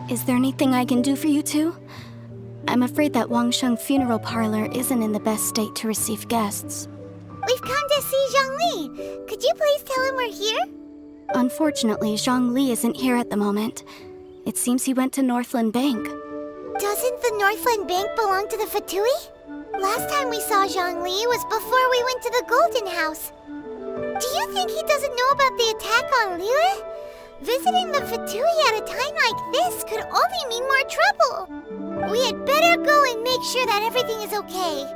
Is there anything I can do for you two? I'm afraid that Wangsheng Funeral Parlor isn't in the best state to receive guests. We've come to see Zhongli. Could you please tell him we're here? Unfortunately, Zhongli isn't here at the moment. It seems he went to Northland Bank. Doesn't the Northland Bank belong to the Fatui? Last time we saw Zhongli was before we went to the Golden House. Do you think he doesn't know about the attack on Liyue? Visiting the Fatui at a time like this could only mean more trouble. We had better go and make sure that everything is okay.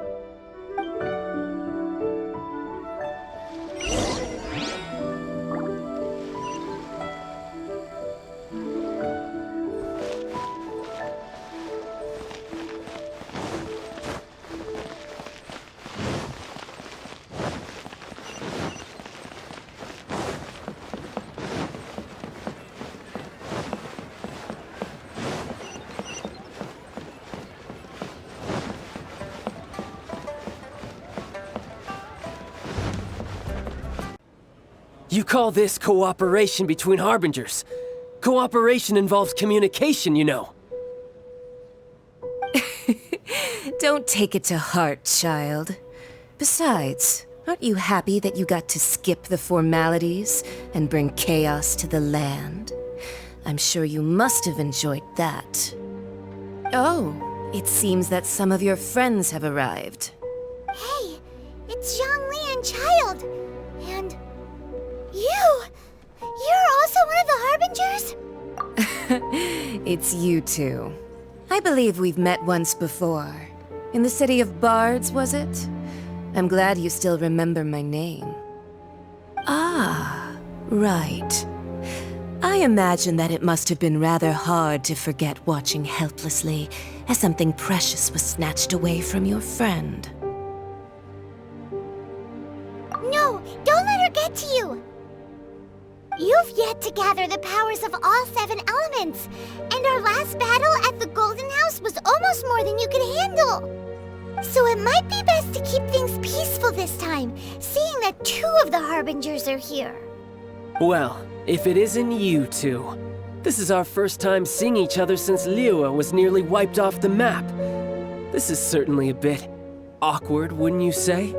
You call this cooperation between Harbingers? Cooperation involves communication, you know. Don't take it to heart, child. Besides, aren't you happy that you got to skip the formalities and bring chaos to the land? I'm sure you must have enjoyed that. Oh, it seems that some of your friends have arrived. Hey, it's Zhongli and Child. And you! You're also one of the Harbingers? It's you two. I believe we've met once before. In the city of Bards, was it? I'm glad you still remember my name. Ah, right. I imagine that it must have been rather hard to forget watching helplessly as something precious was snatched away from your friend. No, don't let her get to you! You've yet to gather the powers of all 7 elements, and our last battle at the Golden House was almost more than you could handle. So it might be best to keep things peaceful this time, seeing that 2 of the Harbingers are here. Well, if it isn't you two. This is our first time seeing each other since Liyue was nearly wiped off the map. This is certainly a bit awkward, wouldn't you say?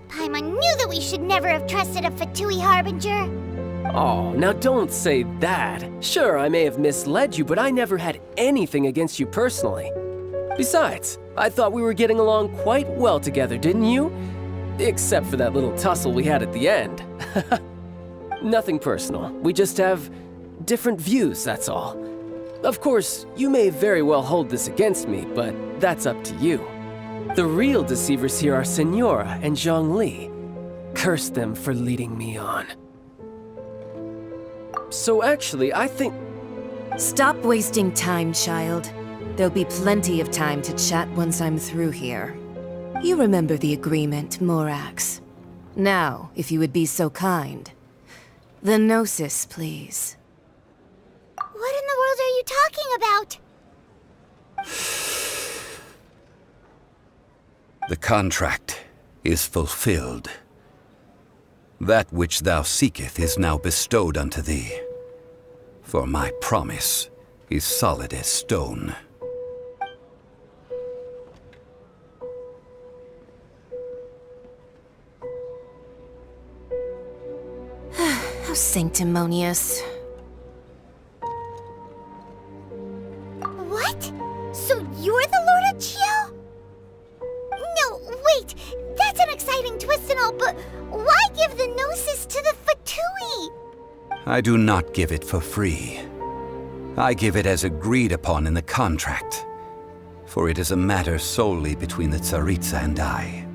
Paimon knew that we should never have trusted a Fatui Harbinger. Oh, now don't say that. Sure, I may have misled you, but I never had anything against you personally. Besides, I thought we were getting along quite well together, didn't you? Except for that little tussle we had at the end. Nothing personal. We just have different views, that's all. Of course, you may very well hold this against me, but that's up to you. The real deceivers here are Senora and Zhongli. Curse them for leading me on. So actually, I think... Stop wasting time, child. There'll be plenty of time to chat once I'm through here. You remember the agreement, Morax. Now, if you would be so kind. The gnosis, please. What in the world are you talking about? The contract is fulfilled. That which thou seeketh is now bestowed unto thee. For my promise is solid as stone. How sanctimonious. What? So you're the Lord of Chiao? No, wait! That's an exciting twist and all, but why give the gnosis to the Fatui? I do not give it for free. I give it as agreed upon in the contract, for it is a matter solely between the Tsaritsa and I.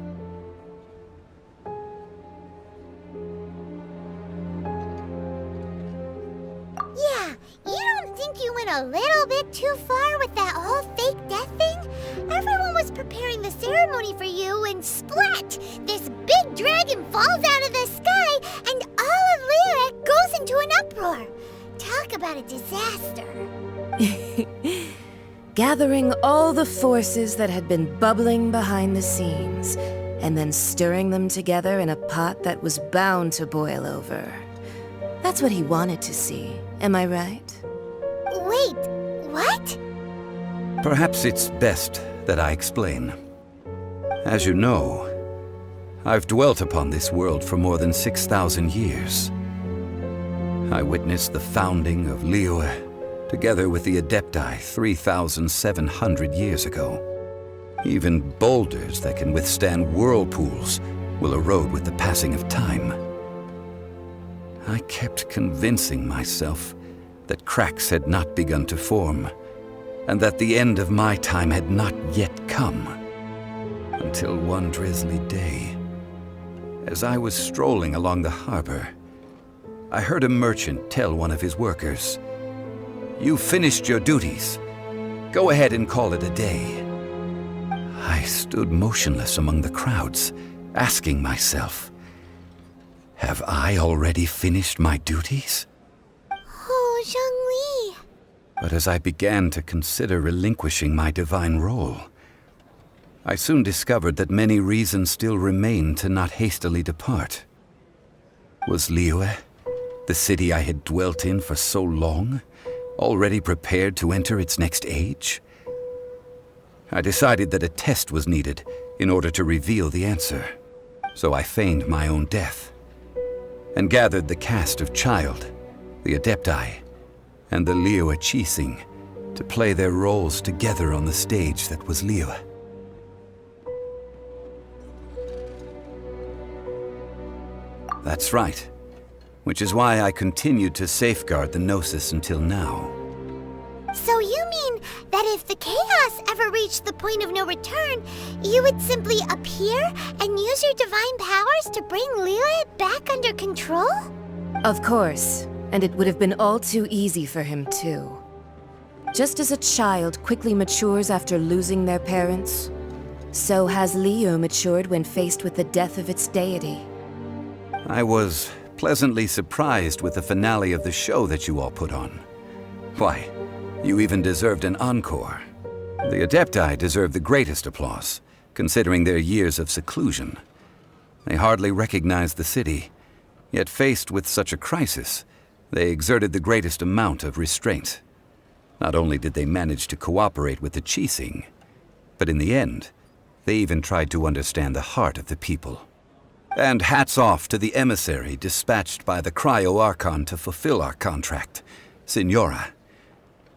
Yeah, you don't think you went a little bit too far with that whole fake death thing? Everyone was preparing the ceremony for you, and splat! This big dragon falls out of the sky, and all of Liyue goes into an uproar. Talk about a disaster. Gathering all the forces that had been bubbling behind the scenes, and then stirring them together in a pot that was bound to boil over. That's what he wanted to see, am I right? Well, Wait, what? Perhaps it's best that I explain. As you know, I've dwelt upon this world for more than 6,000 years. I witnessed the founding of Liyue, together with the Adepti 3,700 years ago. Even boulders that can withstand whirlpools will erode with the passing of time. I kept convincing myself that cracks had not begun to form, and that the end of my time had not yet come. Until one drizzly day, as I was strolling along the harbor, I heard a merchant tell one of his workers, "You've finished your duties. Go ahead and call it a day." I stood motionless among the crowds, asking myself, have I already finished my duties? Oh, Zhongli. But as I began to consider relinquishing my divine role, I soon discovered that many reasons still remained to not hastily depart. Was Liyue, the city I had dwelt in for so long, already prepared to enter its next age? I decided that a test was needed in order to reveal the answer. So I feigned my own death, and gathered the cast of Child, the Adepti, and the Liyue Qixing to play their roles together on the stage that was Liyue. That's right, which is why I continued to safeguard the gnosis until now. So you mean that if the chaos ever reached the point of no return, you would simply appear and use your divine powers to bring Liyue back under control? Of course, and it would have been all too easy for him too. Just as a child quickly matures after losing their parents, so has Liyue matured when faced with the death of its deity. I was pleasantly surprised with the finale of the show that you all put on. Why, you even deserved an encore. The Adepti deserve the greatest applause, considering their years of seclusion. They hardly recognized the city, yet faced with such a crisis, they exerted the greatest amount of restraint. Not only did they manage to cooperate with the Qixing, but in the end, they even tried to understand the heart of the people. And hats off to the emissary dispatched by the Cryo-Archon to fulfill our contract, Signora.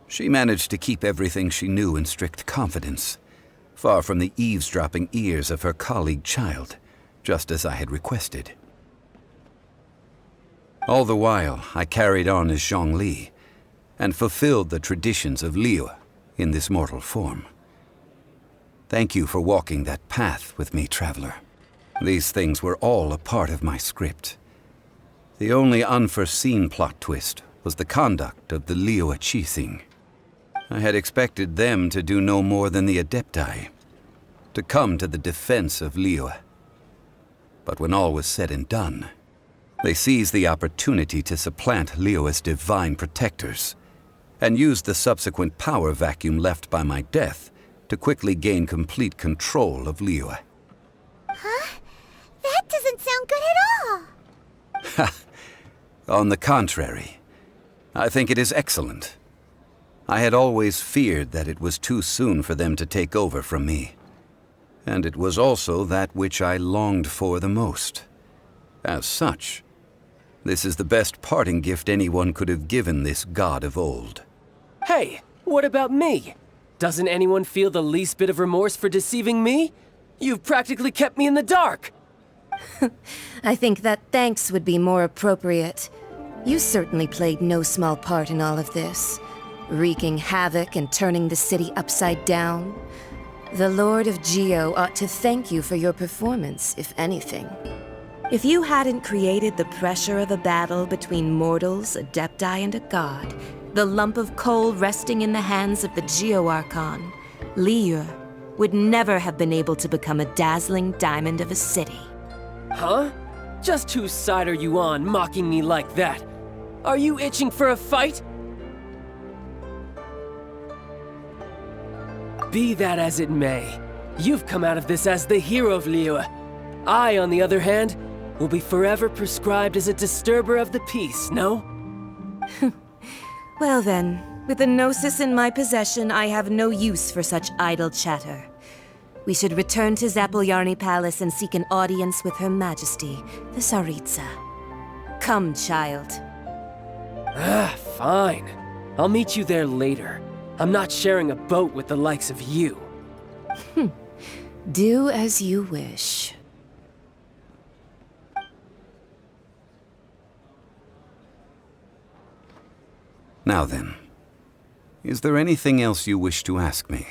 She managed to keep everything she knew in strict confidence, far from the eavesdropping ears of her colleague Child, just as I had requested. All the while, I carried on as Zhongli, and fulfilled the traditions of Liyue in this mortal form. Thank you for walking that path with me, traveler. These things were all a part of my script. The only unforeseen plot twist was the conduct of the Liyue Qixing. I had expected them to do no more than the Adepti, to come to the defense of Liyue. But when all was said and done, they seized the opportunity to supplant Liyue's divine protectors, and used the subsequent power vacuum left by my death to quickly gain complete control of Liyue. Huh? That doesn't sound good at all. On the contrary, I think it is excellent. I had always feared that it was too soon for them to take over from me. And it was also that which I longed for the most. As such, this is the best parting gift anyone could have given this god of old. Hey, what about me? Doesn't anyone feel the least bit of remorse for deceiving me? You've practically kept me in the dark! I think that thanks would be more appropriate. You certainly played no small part in all of this, wreaking havoc and turning the city upside down. The Lord of Geo ought to thank you for your performance, if anything. If you hadn't created the pressure of a battle between mortals, Adepti, and a god, the lump of coal resting in the hands of the Geo-Archon, Liyue would never have been able to become a dazzling diamond of a city. Huh? Just whose side are you on, mocking me like that? Are you itching for a fight? Be that as it may, you've come out of this as the hero of Liyue. I, on the other hand, will be forever prescribed as a disturber of the peace, no? Well then, with the gnosis in my possession, I have no use for such idle chatter. We should return to Zapoljarny Palace and seek an audience with Her Majesty, the Tsaritsa. Come, child. Fine. I'll meet you there later. I'm not sharing a boat with the likes of you. Do as you wish. Now then, is there anything else you wish to ask me?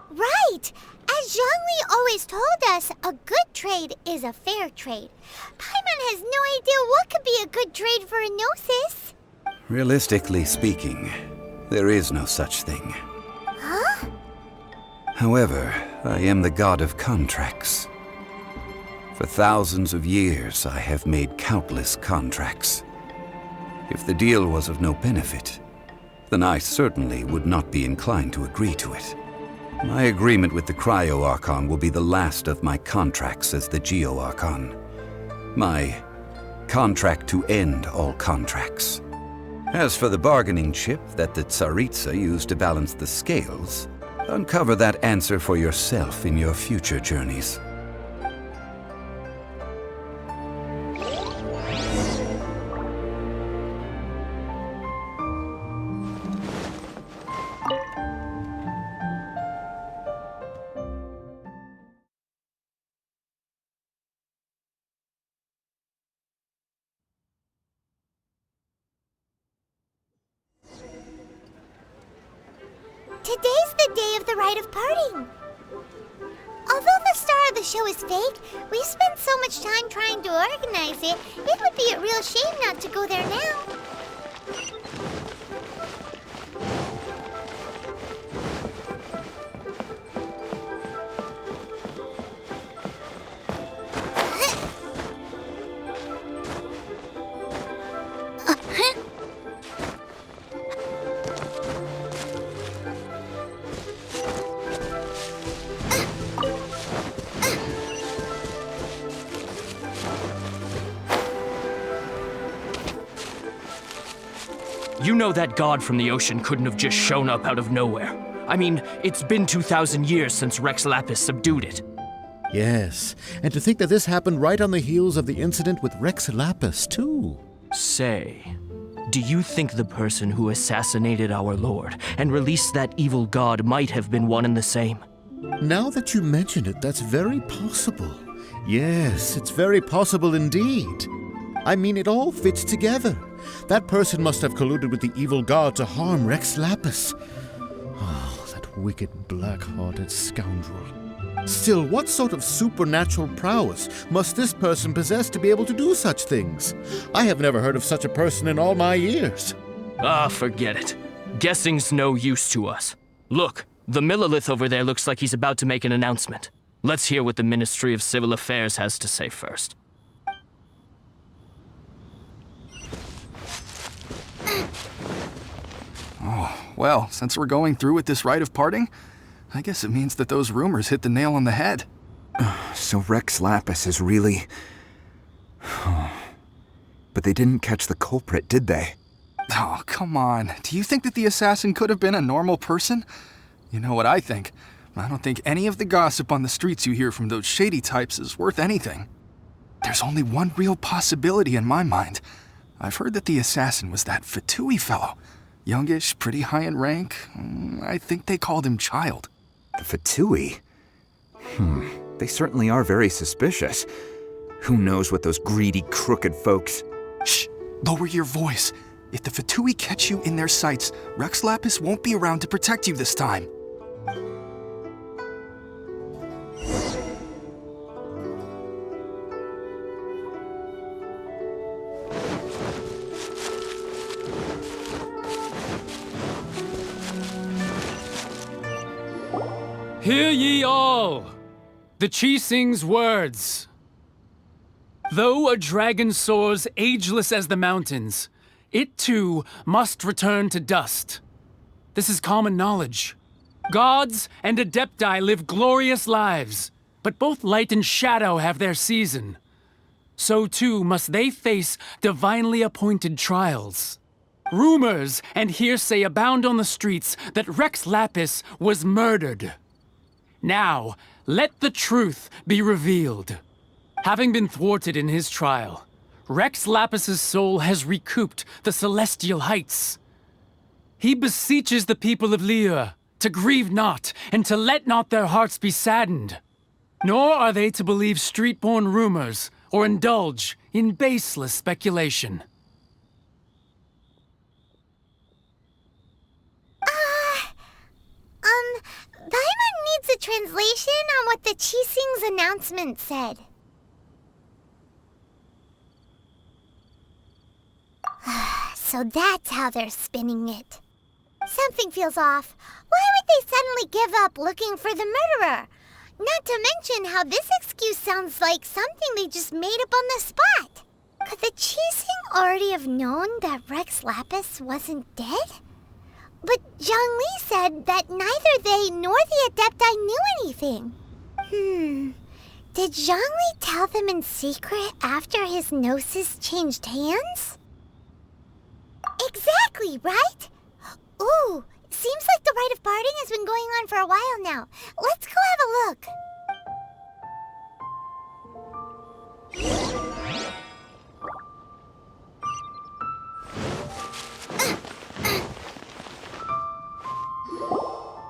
Right! As Zhongli always told us, a good trade is a fair trade. Paimon has no idea what could be a good trade for a gnosis. Realistically speaking, there is no such thing. Huh? However, I am the god of contracts. For thousands of years, I have made countless contracts. If the deal was of no benefit, then I certainly would not be inclined to agree to it. My agreement with the Cryo-Archon will be the last of my contracts as the Geo-Archon. My contract to end all contracts. As for the bargaining chip that the Tsaritsa used to balance the scales, uncover that answer for yourself in your future journeys. Today's the day of the rite of parting. Although the star of the show is fake, we've spent so much time trying to organize it, it would be a real shame not to go there now. You know that god from the ocean couldn't have just shown up out of nowhere. I mean, it's been 2,000 years since Rex Lapis subdued it. Yes, and to think that this happened right on the heels of the incident with Rex Lapis, too. Say, do you think the person who assassinated our lord and released that evil god might have been one and the same? Now that you mention it, that's very possible. Yes, it's very possible indeed. I mean, it all fits together. That person must have colluded with the evil god to harm Rex Lapis. Oh, that wicked, black-hearted scoundrel. Still, what sort of supernatural prowess must this person possess to be able to do such things? I have never heard of such a person in all my years. Ah, forget it. Guessing's no use to us. Look, the Millilith over there looks like he's about to make an announcement. Let's hear what the Ministry of Civil Affairs has to say first. Oh, well, since we're going through with this rite of parting, I guess it means that those rumors hit the nail on the head. So Rex Lapis is really... But they didn't catch the culprit, did they? Oh, come on. Do you think that the assassin could have been a normal person? You know what I think. I don't think any of the gossip on the streets you hear from those shady types is worth anything. There's only one real possibility in my mind. I've heard that the assassin was that Fatui fellow. Youngish, pretty high in rank. I think they called him Child. The Fatui? They certainly are very suspicious. Who knows what those greedy, crooked folks... Shh! Lower your voice. If the Fatui catch you in their sights, Rex Lapis won't be around to protect you this time. Hear ye all! The Chi sings words. Though a dragon soars ageless as the mountains, it too must return to dust. This is common knowledge. Gods and Adepti live glorious lives, But both light and shadow have their season. So too must they face divinely appointed trials. Rumors and hearsay abound on the streets that Rex Lapis was murdered. Now, let the truth be revealed. Having been thwarted in his trial, Rex Lapis's soul has recouped the celestial heights. He beseeches the people of Liyue to grieve not and to let not their hearts be saddened. Nor are they to believe street-born rumors or indulge in baseless speculation. Paimon needs a translation on what the Qixing's announcement said. So that's how they're spinning it. Something feels off. Why would they suddenly give up looking for the murderer? Not to mention how this excuse sounds like something they just made up on the spot. Could the Qixing already have known that Rex Lapis wasn't dead? But Zhongli said that neither they nor the Adepti knew anything. Did Zhongli tell them in secret after his gnosis changed hands? Exactly, right? Ooh, seems like the rite of parting has been going on for a while now. Let's go have a look.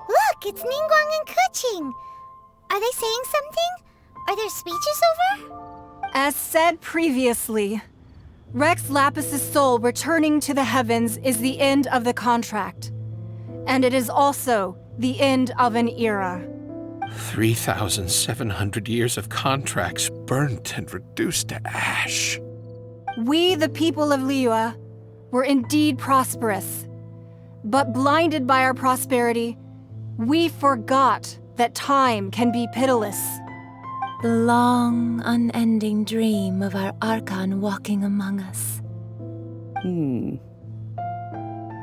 Look, it's Ningguang and Keqing. Are they saying something? Are their speeches over? As said previously, Rex Lapis's soul returning to the heavens is the end of the contract. And it is also the end of an era. 3,700 years of contracts burnt and reduced to ash. We, the people of Liyue, were indeed prosperous. But blinded by our prosperity, we forgot that time can be pitiless. The long, unending dream of our Archon walking among us.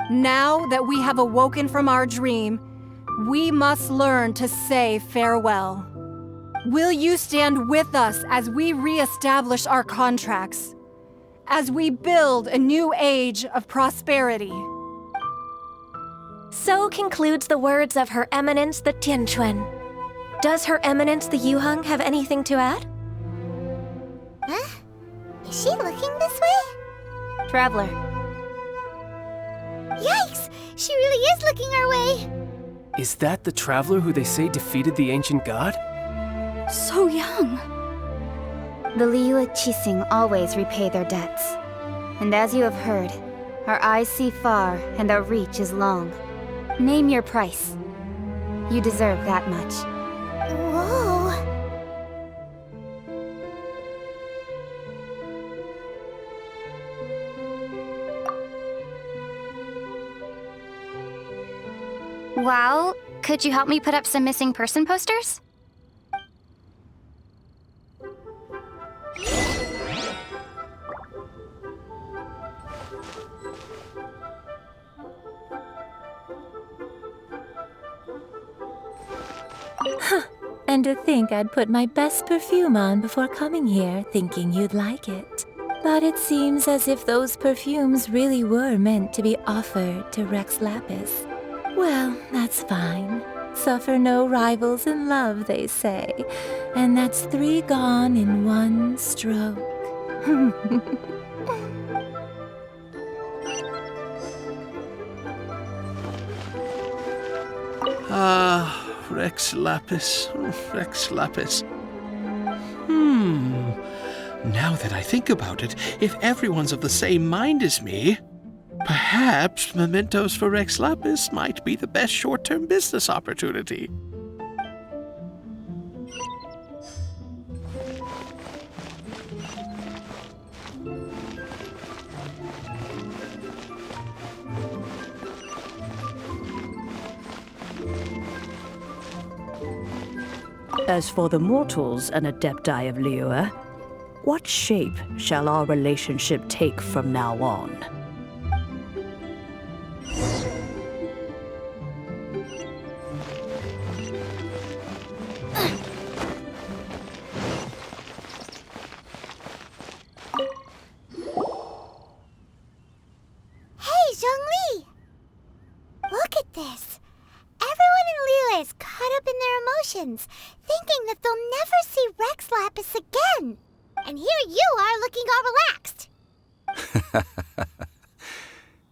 Now that we have awoken from our dream, we must learn to say farewell. Will you stand with us as we re-establish our contracts? As we build a new age of prosperity? So concludes the words of Her Eminence the Tianquan. Does Her Eminence the Yuheng have anything to add? Huh? Is she looking this way? Traveler. Yikes! She really is looking our way! Is that the traveler who they say defeated the ancient god? So young. The Liyue Qixing always repay their debts. And as you have heard, our eyes see far and our reach is long. Name your price. You deserve that much. Whoa! Well, could you help me put up some missing person posters? And to think I'd put my best perfume on before coming here, thinking you'd like it. But it seems as if those perfumes really were meant to be offered to Rex Lapis. Well, that's fine. Suffer no rivals in love, they say. And that's 3 gone in 1 stroke. Rex Lapis, Rex Lapis. Now that I think about it, if everyone's of the same mind as me, perhaps mementos for Rex Lapis might be the best short-term business opportunity. As for the mortals and Adepti of Liyue, what shape shall our relationship take from now on? Liyue is caught up in their emotions, thinking that they'll never see Rex Lapis again. And here you are looking all relaxed.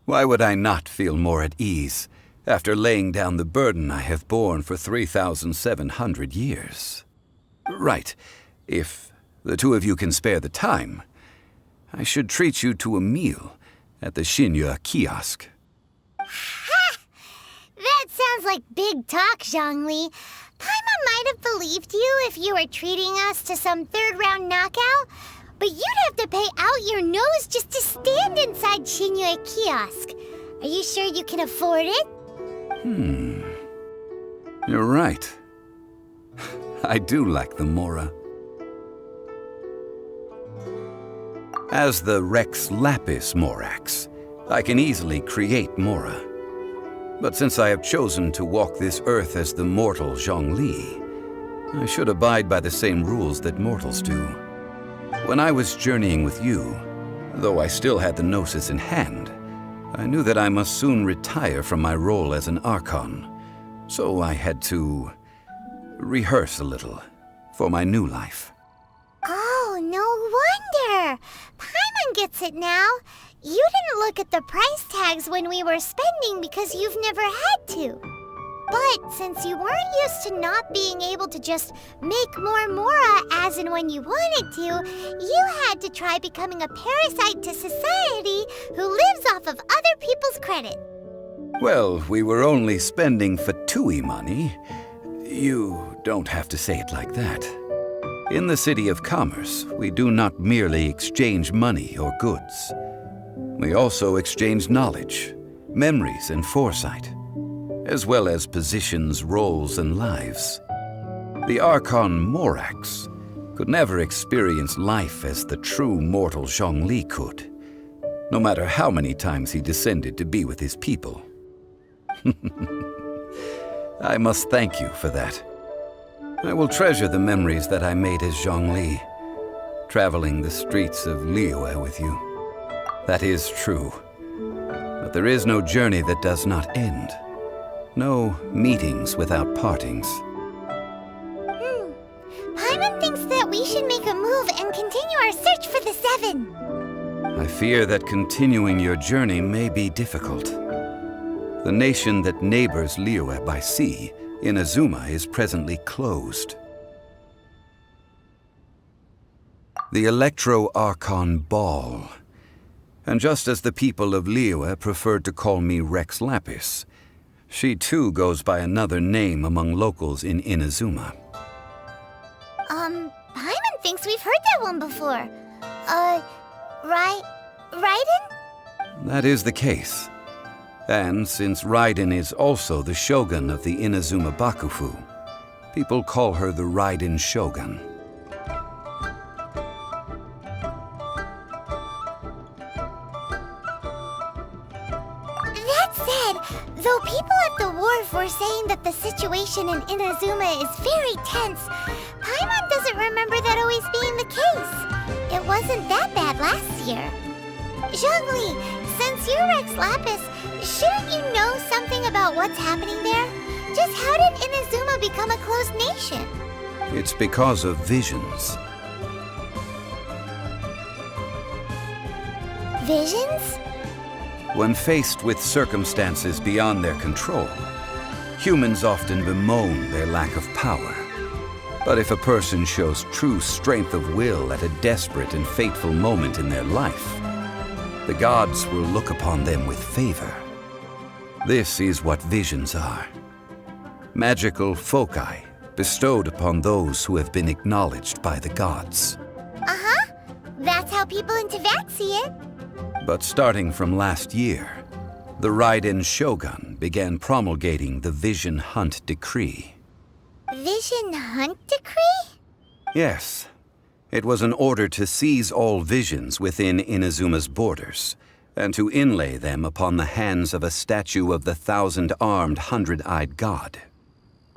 Why would I not feel more at ease after laying down the burden I have borne for 3,700 years? Right. If the two of you can spare the time, I should treat you to a meal at the Xinyue kiosk. Ha! That sounds like big talk, Zhongli. Paimon might have believed you if you were treating us to some third-round knockout, but you'd have to pay out your nose just to stand inside Xinyue kiosk. Are you sure you can afford it? You're right. I do like the Mora. As the Rex Lapis Morax, I can easily create Mora. But since I have chosen to walk this earth as the mortal Zhongli, I should abide by the same rules that mortals do. When I was journeying with you, though I still had the gnosis in hand, I knew that I must soon retire from my role as an Archon, so I had to rehearse a little for my new life. Oh, no wonder! Paimon gets it now. You didn't look at the price tags when we were spending because you've never had to. But since you weren't used to not being able to just make more Mora as and when you wanted to, you had to try becoming a parasite to society who lives off of other people's credit. Well, we were only spending Fatui money. You don't have to say it like that. In the City of Commerce, we do not merely exchange money or goods. We also exchange knowledge, memories, and foresight, as well as positions, roles, and lives. The Archon Morax could never experience life as the true mortal Zhongli could, no matter how many times he descended to be with his people. I must thank you for that. I will treasure the memories that I made as Zhongli, traveling the streets of Liyue with you. That is true. But there is no journey that does not end. No meetings without partings. Paimon thinks that we should make a move and continue our search for the Seven. I fear that continuing your journey may be difficult. The nation that neighbors Liyue by sea, Inazuma, is presently closed. The Electro-Archon Ball. And just as the people of Liyue preferred to call me Rex Lapis, she too goes by another name among locals in Inazuma. Paimon thinks we've heard that one before. Raiden? That is the case. And since Raiden is also the shogun of the Inazuma Bakufu, people call her the Raiden Shogun. That said, though people at the wharf were saying that the situation in Inazuma is very tense, Paimon doesn't remember that always being the case. It wasn't that bad last year. Zhongli, since you're Rex Lapis, shouldn't you know something about what's happening there? Just how did Inazuma become a closed nation? It's because of visions. Visions? When faced with circumstances beyond their control, humans often bemoan their lack of power. But if a person shows true strength of will at a desperate and fateful moment in their life, the gods will look upon them with favor. This is what visions are. Magical foci bestowed upon those who have been acknowledged by the gods. Uh-huh. That's how people in Teyvat see it. But starting from last year, the Raiden Shogun began promulgating the Vision Hunt Decree. Vision Hunt Decree? Yes. It was an order to seize all visions within Inazuma's borders, and to inlay them upon the hands of a statue of the 1,000-armed, 100-eyed god.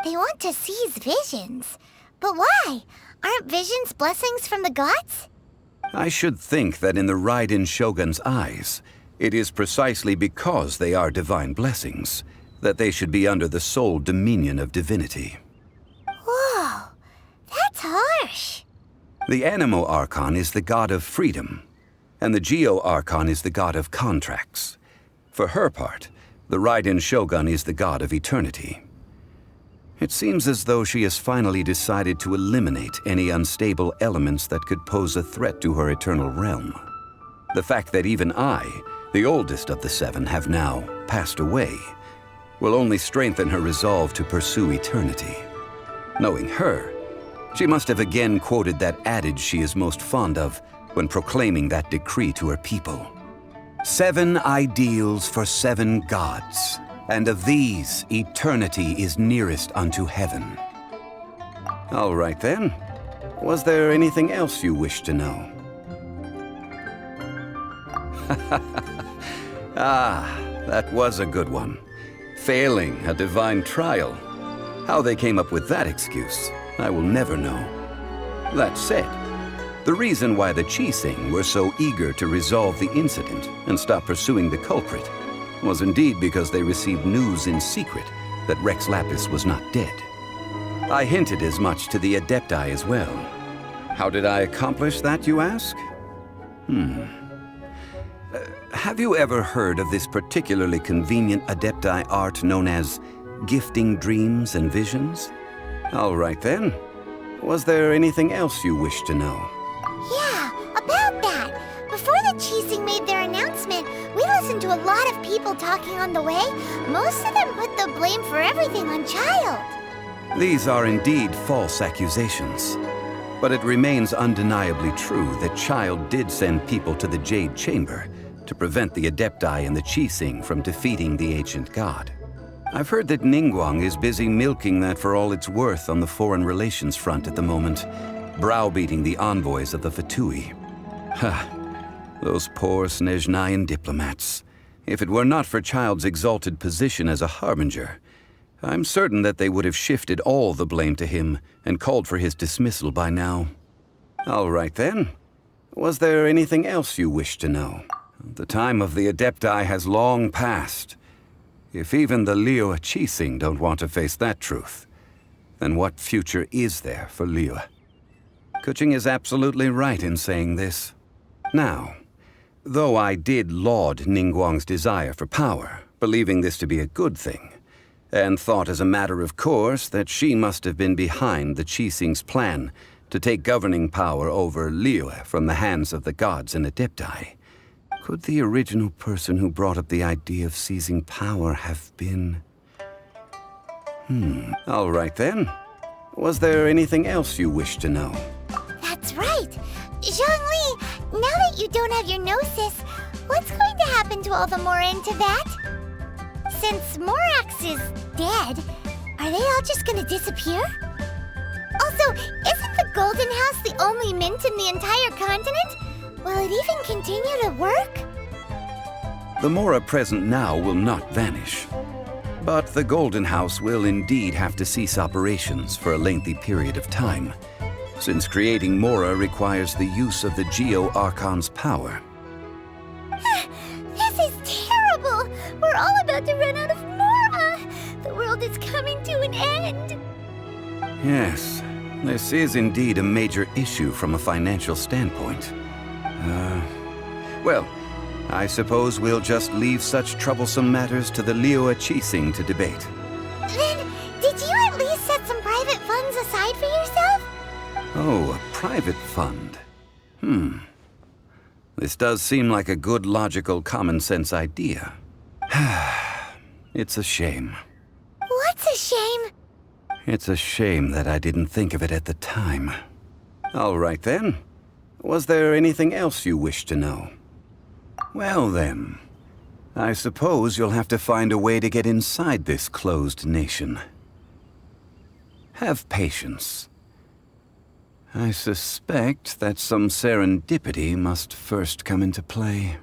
They want to seize visions. But why? Aren't visions blessings from the gods? I should think that in the Raiden Shogun's eyes, it is precisely because they are divine blessings that they should be under the sole dominion of divinity. Whoa, that's harsh. The Animo Archon is the god of freedom, and the Geo Archon is the god of contracts. For her part, the Raiden Shogun is the god of eternity. It seems as though she has finally decided to eliminate any unstable elements that could pose a threat to her eternal realm. The fact that even I, the oldest of the seven, have now passed away will only strengthen her resolve to pursue eternity. Knowing her, she must have again quoted that adage she is most fond of when proclaiming that decree to her people. 7 ideals for 7 gods, and of these, eternity is nearest unto heaven. All right then. Was there anything else you wish to know? Ah, that was a good one. Failing a divine trial. How they came up with that excuse, I will never know. That said, the reason why the Qixing were so eager to resolve the incident and stop pursuing the culprit was indeed because they received news in secret that Rex Lapis was not dead. I hinted as much to the Adepti as well. How did I accomplish that, you ask? Have you ever heard of this particularly convenient Adepti art known as gifting dreams and visions? All right then. Was there anything else you wish to know? Yeah, about that. Before the Qixing made their announcement, we listened to a lot of people talking on the way. Most of them put the blame for everything on Child. These are indeed false accusations. But it remains undeniably true that Child did send people to the Jade Chamber to prevent the Adepti and the Qixing from defeating the ancient god. I've heard that Ningguang is busy milking that for all it's worth on the foreign relations front at the moment, browbeating the envoys of the Fatui. Ha! Those poor Snezhnayan diplomats. If it were not for Child's exalted position as a harbinger, I'm certain that they would have shifted all the blame to him and called for his dismissal by now. All right then. Was there anything else you wish to know? The time of the Adepti has long passed. If even the Liyue Qixing don't want to face that truth, then what future is there for Liyue? Kuching is absolutely right in saying this. Now, though I did laud Ningguang's desire for power, believing this to be a good thing, and thought as a matter of course that she must have been behind the Qixing's plan to take governing power over Liyue from the hands of the gods and Adepti, could the original person who brought up the idea of seizing power have been... All right then. Was there anything else you wish to know? That's right. Zhongli, now that you don't have your gnosis, what's going to happen to all the Mora in Tibet? Since Morax is dead, are they all just gonna disappear? Also, isn't the Golden House the only mint in the entire continent? Will it even continue to work? The Mora present now will not vanish. But the Golden House will indeed have to cease operations for a lengthy period of time, since creating Mora requires the use of the Geo Archon's power. This is terrible! We're all about to run out of Mora! The world is coming to an end! Yes, this is indeed a major issue from a financial standpoint. Well, I suppose we'll just leave such troublesome matters to the Liyue Qixing to debate. Then, did you at least set some private funds aside for yourself? Oh, a private fund. This does seem like a good, logical, common-sense idea. It's a shame. What's a shame? It's a shame that I didn't think of it at the time. All right then. Was there anything else you wish to know? Well then, I suppose you'll have to find a way to get inside this closed nation. Have patience. I suspect that some serendipity must first come into play.